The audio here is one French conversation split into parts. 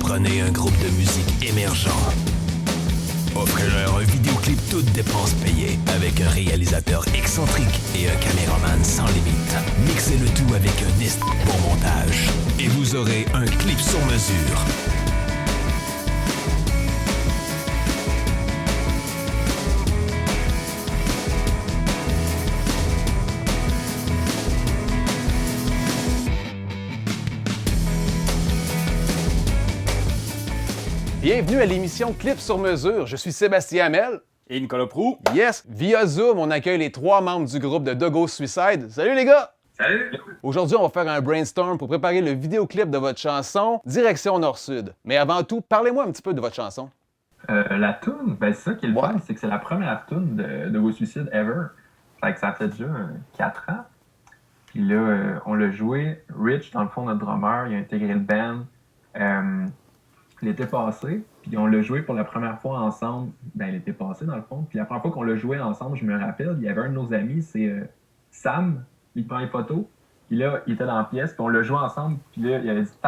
Prenez un groupe de musique émergent. Offrez-leur un vidéoclip toutes dépenses payées avec un réalisateur excentrique et un caméraman sans limite. Mixez le tout avec un bon montage et vous aurez un clip sur mesure. Bienvenue à l'émission Clip sur mesure. Je suis Sébastien Hamel. Et Nicolas Proulx. Yes, via Zoom, on accueille les 3 membres du groupe de Dogo Suicide. Salut les gars! Salut! Aujourd'hui, on va faire un brainstorm pour préparer le vidéoclip de votre chanson Direction Nord-Sud. Mais avant tout, parlez-moi un petit peu de votre chanson. La toune, ben c'est ça qui est le fun, c'est que c'est la première toune de Dogo Suicide ever. Fait que ça fait déjà 4 ans. Puis là, on l'a joué. Rich, dans le fond, notre drummer, il a intégré le band l'été passé. Puis on l'a joué pour la première fois ensemble, ben l'été passé dans le fond. Puis la première fois qu'on l'a joué ensemble, je me rappelle, il y avait un de nos amis, c'est Sam, il prend les photos. Puis là, il était dans la pièce, puis on l'a joué ensemble. Puis là, il avait dit «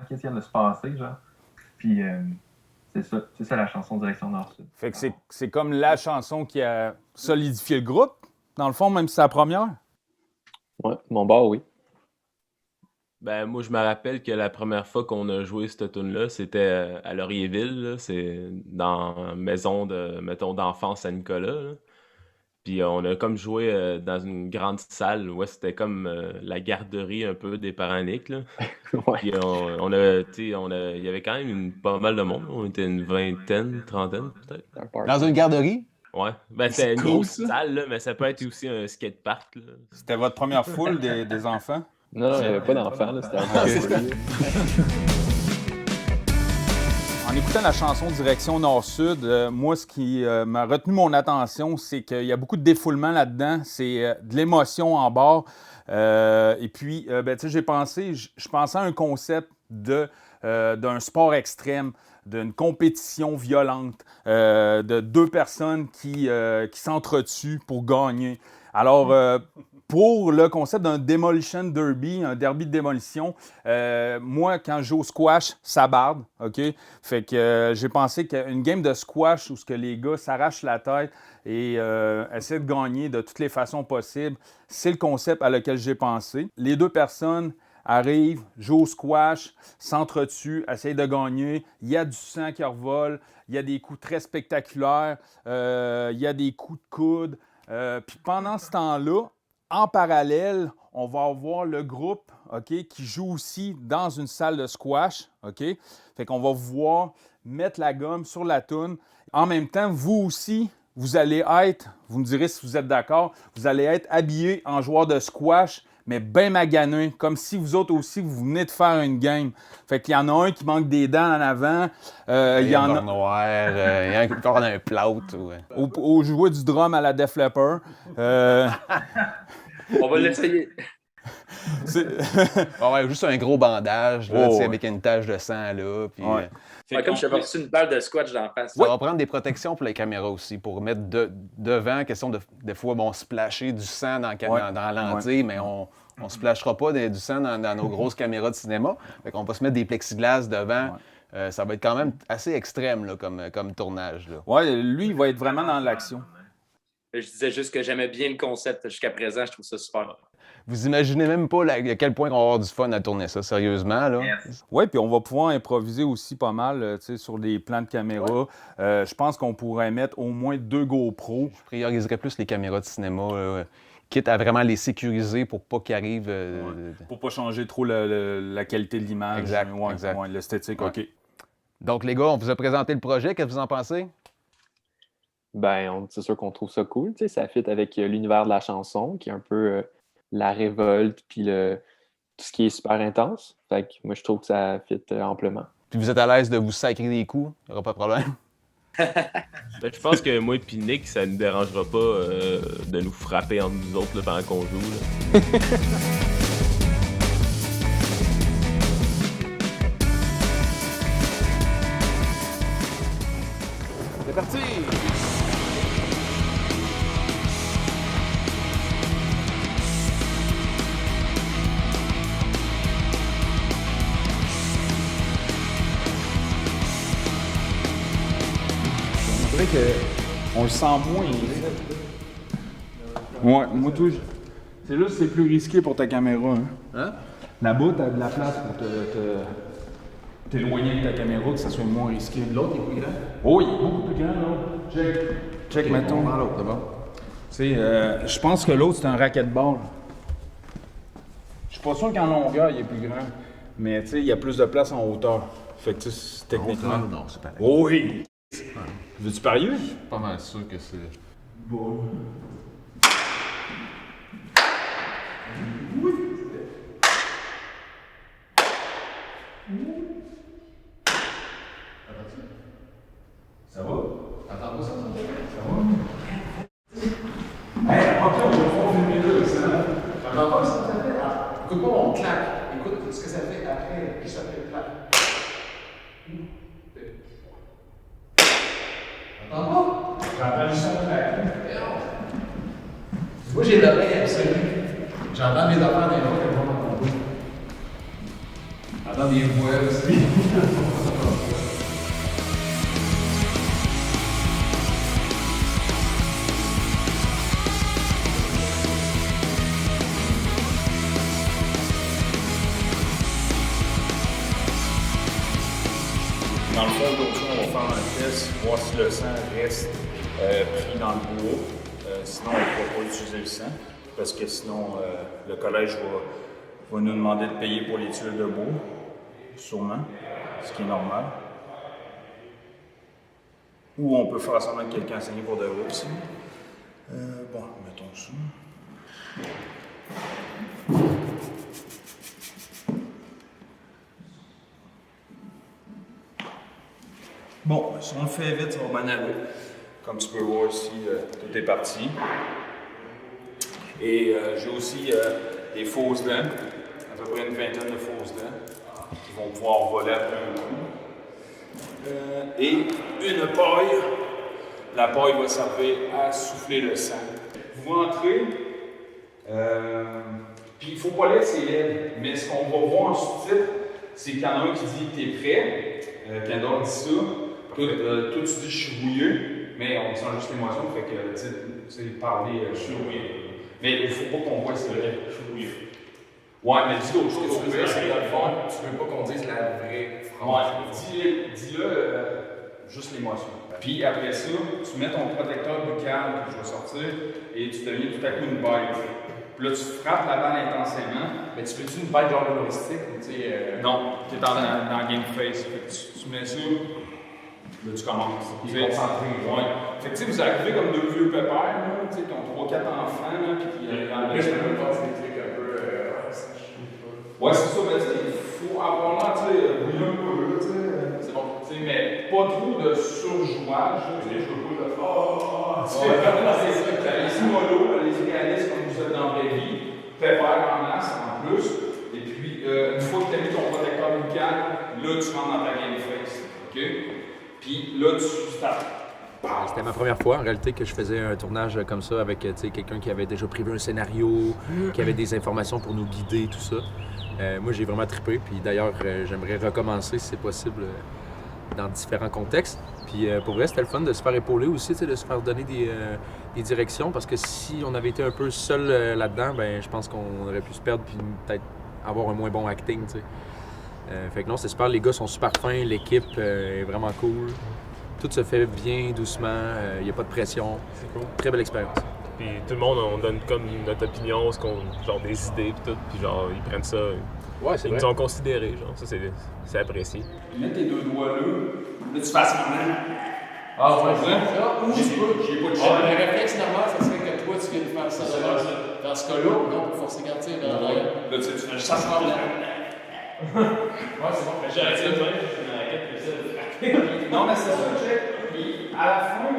Qu'est-ce qui vient de se passer? » genre. Puis c'est ça la chanson Direction Nord-Sud. Fait que c'est comme la chanson qui a solidifié le groupe, dans le fond, même si c'est la première. Ouais, mon bar, oui. Ben, moi, je me rappelle que la première fois qu'on a joué cette tune-là, c'était à Laurierville, là. C'est dans la maison mettons, d'enfance à Nicolas, là. Puis on a comme joué dans une grande salle, où c'était comme la garderie un peu des Paraniques, là. Ouais. Puis il y avait quand même pas mal de monde. On était une vingtaine, trentaine, peut-être. Dans une garderie? Ouais. Ben, c'était une grosse salle, là, mais ça peut être aussi un skatepark, là. C'était votre première foule des enfants? Non, il n'y avait pas d'enfant, là, c'était un peu. En écoutant la chanson Direction Nord-Sud, moi, ce qui m'a retenu mon attention, c'est qu'il y a beaucoup de défoulement là-dedans. C'est de l'émotion en bas. Et puis, tu sais, je pensais à un concept d'un sport extrême, d'une compétition violente, de 2 personnes qui s'entretuent pour gagner. Alors, pour le concept d'un Demolition Derby, un derby de démolition, moi, quand je joue au squash, ça barde, OK? Fait que j'ai pensé qu'une game de squash où ce que les gars s'arrachent la tête et essaient de gagner de toutes les façons possibles, c'est le concept à lequel j'ai pensé. Les 2 personnes arrivent, jouent au squash, s'entretuent, essayent de gagner. Il y a du sang qui revole, il y a des coups très spectaculaires, il y a des coups de coude. Puis pendant ce temps-là, en parallèle, on va avoir le groupe, OK, qui joue aussi dans une salle de squash, OK? Fait qu'on va voir mettre la gomme sur la toune. En même temps, vous aussi, vous allez être, vous me direz si vous êtes d'accord, vous allez être habillés en joueur de squash, mais bien magané, comme si vous autres aussi, vous venez de faire une game. Fait qu'il y en a un qui manque des dents en avant. Il y en a noir, il y en a encore un plâtre. Au jouer du drum à la Def Leppard. On va l'essayer. Ouais, juste un gros bandage là, avec une tache de sang là. Puis, comme je t'avais reçu une balle de squash dans la face. Ça va prendre des protections pour les caméras aussi, pour mettre devant, question de des fois splasher du sang dans la lentille, mais on ne splashera pas du sang dans nos grosses caméras de cinéma. Fait qu'on va se mettre des plexiglas devant. Ça va être quand même assez extrême là, comme tournage. Là. Ouais, lui, il va être vraiment dans l'action. Je disais juste que j'aimais bien le concept jusqu'à présent, je trouve ça super. Vous imaginez même pas à quel point on va avoir du fun à tourner ça, sérieusement. Là. Yes. Oui, puis on va pouvoir improviser aussi pas mal sur des plans de caméra. Je pense qu'on pourrait mettre au moins 2 GoPro. Je prioriserais plus les caméras de cinéma, quitte à vraiment les sécuriser pour pas qu'ils arrivent... Pour pas changer trop la qualité de l'image. Exact. L'esthétique, Ouais. OK. Donc les gars, on vous a présenté le projet, qu'est-ce que vous en pensez? Ben, c'est sûr qu'on trouve ça cool, tu sais, ça fit avec l'univers de la chanson, qui est un peu la révolte, puis tout ce qui est super intense. Fait que moi, je trouve que ça fit amplement. Puis vous êtes à l'aise de vous sacrer des coups, il n'y aura pas de problème. Ben, je pense que moi et Nick, ça ne dérangera pas de nous frapper entre nous autres là, pendant qu'on joue. Là. C'est parti! qu'on le sent moins. Ouais, moi tout. C'est juste que c'est plus risqué pour ta caméra. Hein? Là-bas, t'as de la place pour t'éloigner de ta caméra, que ça soit moins risqué. L'autre est plus grand? Oh, il est beaucoup plus grand, là. Check, mettons. On prend l'autre, d'abord. Tu sais, je pense que l'autre, c'est un racquetball. Je suis pas sûr qu'en longueur, il est plus grand. Mais tu sais, il y a plus de place en hauteur. Fait que tu sais, techniquement. Non, c'est pareil. Oh, oui! Veux-tu parier? Je suis pas mal sûr que c'est. Bon. Ça va? Attends-moi ça. Ça va? Hey, ok, on va filmer là, ça. J'entends pas ça, ça fait. Écoute pas mon claque. Écoute ce que ça fait après, juste après le claque. T'entends pas? J'entends juste un claque. Moi, j'ai l'oreille absolue. J'entends mes affaires des voix que vont m'entendre. J'entends des voix aussi. Dans le fond, d'aujourd'hui, on va faire un test, voir si le sang reste pris dans le bois. Sinon, on ne pourra pas utiliser le sang, parce que sinon, le collège va nous demander de payer pour les tuiles de bois, sûrement, ce qui est normal. Ou on peut faire semblant que quelqu'un a saigné pour de vrai aussi. Bon, mettons ça. Bon, si on le fait vite, ça va bien aller. Comme tu peux voir ici, tout est parti. Et j'ai aussi des fausses dents, à peu près une vingtaine de fausses dents, qui vont pouvoir voler après un coup. Et une paille. La paille va servir à souffler le sang. Vous rentrez, puis il ne faut pas laisser l'aide, mais ce qu'on va voir en sous-titre, c'est qu'il y en a un qui dit « t'es prêt », Kendall dit ça. Toi, tu dis « je suis bouilleux », mais on sent juste l'émotion, fait que, tu sais, parler « je suis bouilleux ». Mais il ne faut pas qu'on voit c'est vrai, je suis bouilleux. Ouais, mais dis l'autre chose. Ce que tu veux dire, c'est que dans le fond, tu veux pas qu'on dise la vraie phrase. Ouais, dis-le juste l'émotion. Puis après ça, tu mets ton protecteur buccal que je vais sortir et tu deviens tout à coup une balle. Puis là, tu frappes la balle intensément. Mais tu veux-tu une balle genre humoristique ou tu sais. Non, tu es dans Game Face. Fait que tu mets ça, là tu commences. Tu es concentré. Ouais. Fait que tu sais, vous arrivez comme deux vieux pépères, là, tu sais, qui ont 3-4 enfants, là, puis qui dans Mais je peux même passer des trucs un peu. Ouais, c'est ça, mais il faut avoir l'air, tu sais, bouillon un peu, tu sais. C'est bon. Tu sais, mais pas trop de surjouage. Je veux pas le c'est ça. Les mollo, les égalistes, comme vous êtes dans la vraie vie, pépère en masse en plus. Et puis, une fois que tu as mis ton protecteur buccal, là, tu rentres dans ta game face. OK? Puis là, tu startes. C'était ma première fois, en réalité, que je faisais un tournage comme ça avec quelqu'un qui avait déjà prévu un scénario, qui avait des informations pour nous guider, tout ça. Moi, j'ai vraiment trippé. Puis d'ailleurs, j'aimerais recommencer, si c'est possible, dans différents contextes. Puis pour vrai, c'était le fun de se faire épauler aussi, de se faire donner des directions. Parce que si on avait été un peu seul là-dedans, ben je pense qu'on aurait pu se perdre puis peut-être avoir un moins bon acting. Fait que non, c'est super. Les gars sont super fins, l'équipe est vraiment cool. Tout se fait bien, doucement, il n'y a pas de pression. C'est cool. Très belle expérience. Puis tout le monde, on donne comme notre opinion, genre des idées puis tout, puis genre ils prennent ça. Ouais, c'est Ils nous ont considérés, genre ça c'est apprécié. Mets tes deux doigts là, tu fasses semblant. Ah, ouais, Ou j'ai pas de chien. Le réflexe normal, ça serait que toi, tu viens de faire ça. Dans ce cas-là, non, pour forcer quand tu es dans l'arrière. Là, tu fais juste ça semblant. Ouais, c'est bon. J'ai arrêté de faire, j'ai une raquette que ça. Non, mais c'est ça, check. Puis à la fin,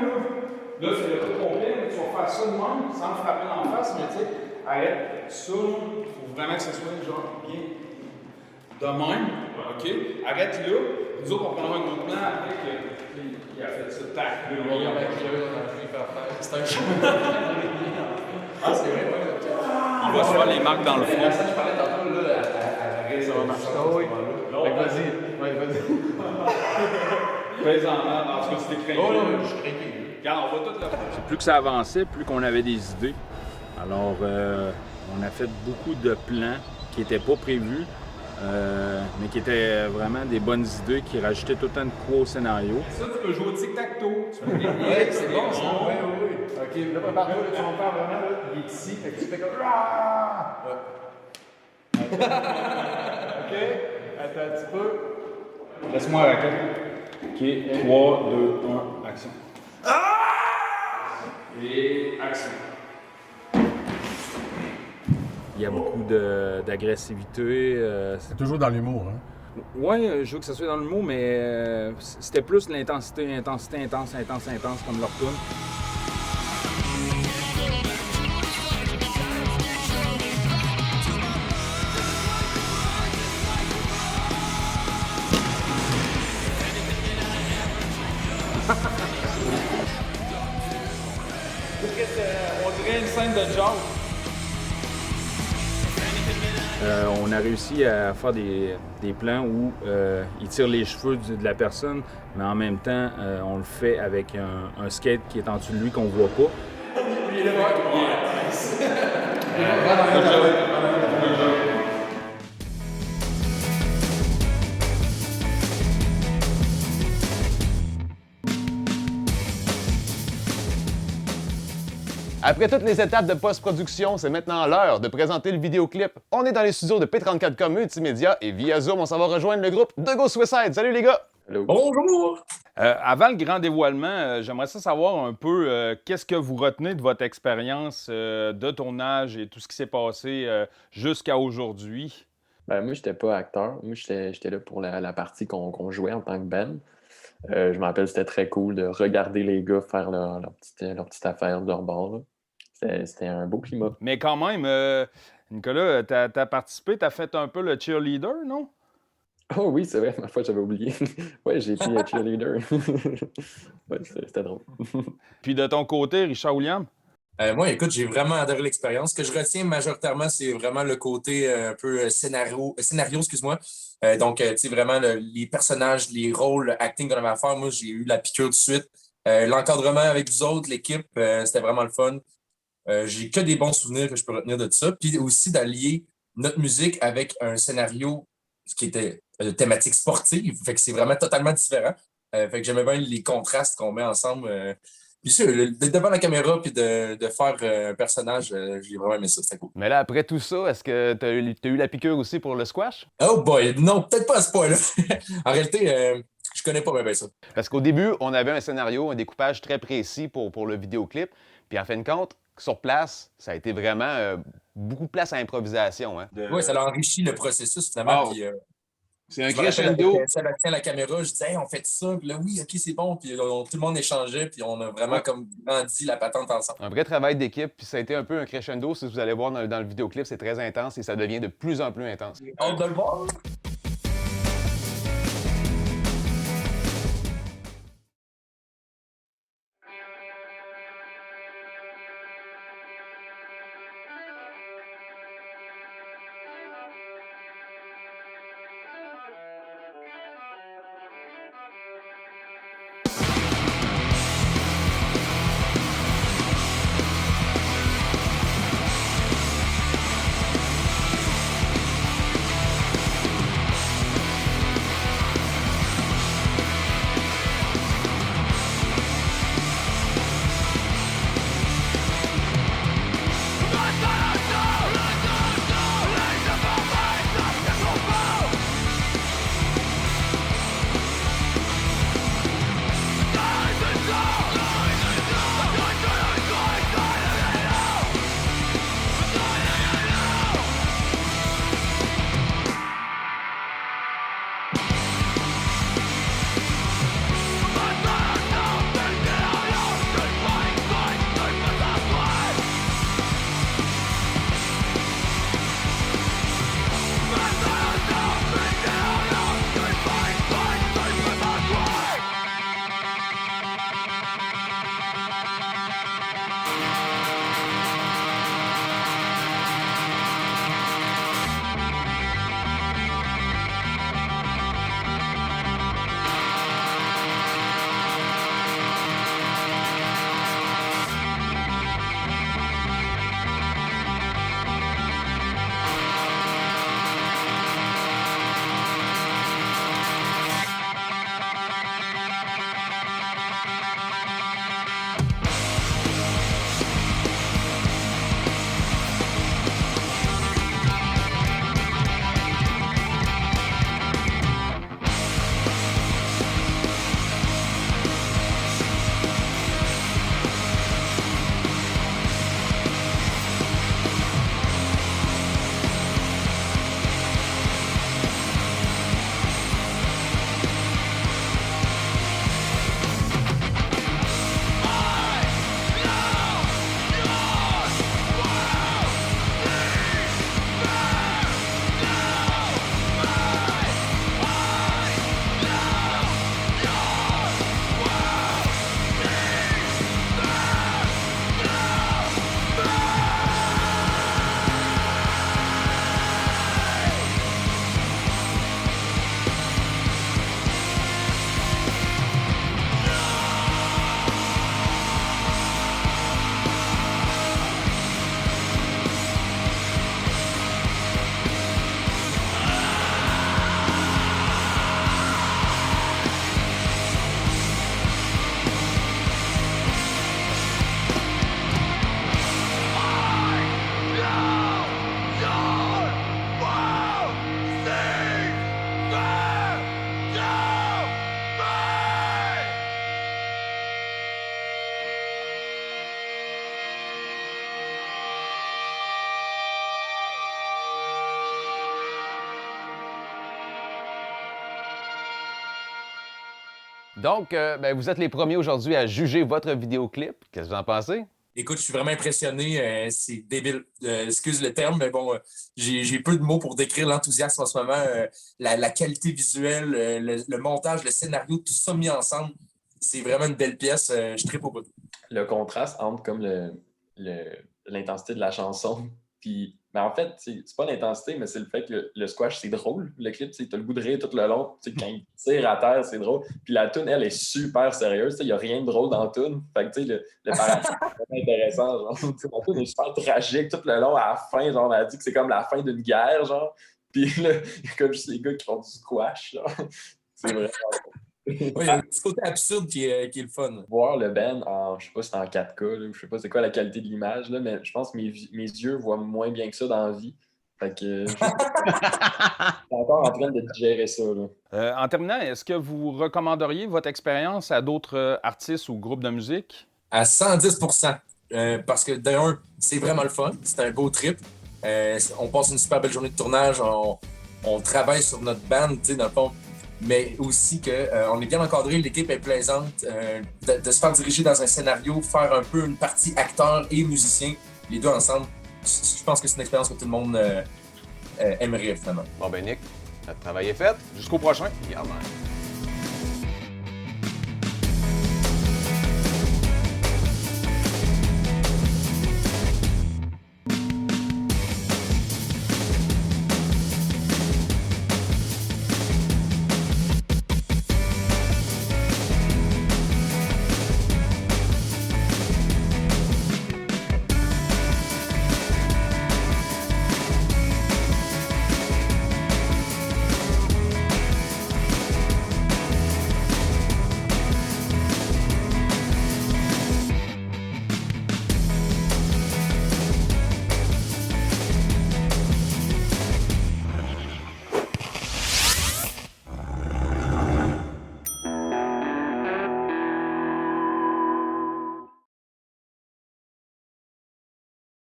là, c'est le coup complet, mais tu vas faire ça de même, sans te frapper dans la face, mais tu sais, arrête ça, il faut vraiment que ce soit genre bien de même, ok? Arrête là, nous autres, on prendra un autre plan après qu'il a fait ça, tac, là, Il y a un cœur dans le faire faire. C'est un jeu. Ah, c'est vrai, ouais. il va se faire les marques dans le front. Ça, je parlais tantôt, là, à la raison. Ah oui. Vas-y. Ouais, vas-y. Fais-en, en tout cas, c'était craqué. Oh, non, je suis craqué. Regarde, on va tout le faire. Plus que ça avançait, plus qu'on avait des idées. Alors, on a fait beaucoup de plans qui n'étaient pas prévus, mais qui étaient vraiment des bonnes idées, qui rajoutaient tout le temps de quoi au scénario. Ça, tu peux jouer au tic-tac-toe. Oui, c'est bon, ça. Oui. OK, là, prépare-toi, tu vas faire vraiment, là, il est ici, fait que tu fais comme... OK, attends un petit peu. Laisse-moi la raquette. OK, 3, 2, 1, action. Et action. Il y a beaucoup d'agressivité. C'est toujours dans l'humour, hein? Oui, je veux que ça soit dans l'humour, mais c'était plus l'intensité, intense, comme leur tourne. On dirait une scène de jazz. On a réussi à faire des plans où il tire les cheveux de la personne, mais en même temps, on le fait avec un skate qui est en dessous de lui qu'on voit pas. Après toutes les étapes de post-production, c'est maintenant l'heure de présenter le vidéoclip. On est dans les studios de P34K Multimédia et via Zoom, on s'en va rejoindre le groupe de Go Suicide. Salut les gars! Hello. Bonjour! Avant le grand dévoilement, j'aimerais savoir un peu qu'est-ce que vous retenez de votre expérience de tournage et tout ce qui s'est passé jusqu'à aujourd'hui. Ben, moi, j'étais pas acteur. Moi, j'étais là pour la partie qu'on jouait en tant que band. Je me rappelle, c'était très cool de regarder les gars faire leur petite affaire de leur bord, là. C'était un beau climat. Mais quand même, Nicolas, t'as participé, t'as fait un peu le cheerleader, non? Oh oui, c'est vrai, ma foi, j'avais oublié. Ouais, j'ai été cheerleader. Ouais, c'était drôle. Puis de ton côté, Richard William? Moi, écoute, j'ai vraiment adoré l'expérience. Ce que je retiens majoritairement, c'est vraiment le côté un peu scénario, excuse-moi. Donc, tu sais, vraiment, les personnages, les rôles, le acting qu'on avait à faire, moi, j'ai eu la piqûre tout de suite. L'encadrement avec vous autres, l'équipe, c'était vraiment le fun. J'ai que des bons souvenirs que je peux retenir de ça. Puis aussi d'allier notre musique avec un scénario qui était de thématique sportive. Fait que c'est vraiment totalement différent. Fait que j'aimais bien les contrastes qu'on met ensemble. Puis ça, d'être devant la caméra puis de faire un personnage, j'ai vraiment aimé ça. C'était cool. Mais là, après tout ça, est-ce que t'as eu la piqûre aussi pour le squash? Oh boy! Non, peut-être pas à ce point-là. En réalité, je connais pas bien ça. Parce qu'au début, on avait un scénario, un découpage très précis pour le vidéoclip. Puis en fin de compte, sur place, ça a été vraiment beaucoup de place à improvisation. Hein? Oui, ça a enrichi le processus finalement. Oh. Puis, c'est un crescendo. Sébastien, la caméra, je disais, hey, on fait ça. Puis là, oui, OK, c'est bon. Puis tout le monde échangeait. Puis on a vraiment comme grandi la patente ensemble. Un vrai travail d'équipe. Puis ça a été un peu un crescendo. Si vous allez voir dans le vidéoclip, c'est très intense et ça devient de plus en plus intense. J'ai hâte de le voir. Donc, vous êtes les premiers aujourd'hui à juger votre vidéoclip. Qu'est-ce que vous en pensez? Écoute, je suis vraiment impressionné. C'est débile. Excuse le terme, mais bon, j'ai peu de mots pour décrire l'enthousiasme en ce moment. La qualité visuelle, le montage, le scénario, tout ça mis ensemble. C'est vraiment une belle pièce. Je tripe au bout. Le contraste entre comme l'intensité de la chanson. Puis, en fait, c'est pas l'intensité, mais c'est le fait que le squash, c'est drôle. Le clip, tu as le goût de rire tout le long. Quand il tire à terre, c'est drôle. Puis la tune, elle, est super sérieuse. Il n'y a rien de drôle dans la tune. Fait que, le paradoxe, c'est vraiment intéressant. Genre. La tune est super tragique tout le long. À la fin, genre, on a dit que c'est comme la fin d'une guerre. Genre. Puis là, il y a comme juste les gars qui font du squash. Genre. C'est vraiment oui, il y a un petit côté absurde qui est le fun. Voir le band en, je sais pas si c'est en 4K, là, je sais pas c'est quoi la qualité de l'image, là, mais je pense que mes yeux voient moins bien que ça dans la vie. Fait que je suis encore en train de digérer ça. Là. En terminant, est-ce que vous recommanderiez votre expérience à d'autres artistes ou groupes de musique? À 110%. Parce que d'un, c'est vraiment le fun. C'est un beau trip. On passe une super belle journée de tournage. On travaille sur notre band, tu sais, dans le fond. Mais aussi qu'on est bien encadré, l'équipe est plaisante, de se faire diriger dans un scénario, faire un peu une partie acteur et musicien, les deux ensemble. Je pense que c'est une expérience que tout le monde aimerait finalement. Bon ben Nick, notre travail est fait. Jusqu'au prochain. Yeah, man.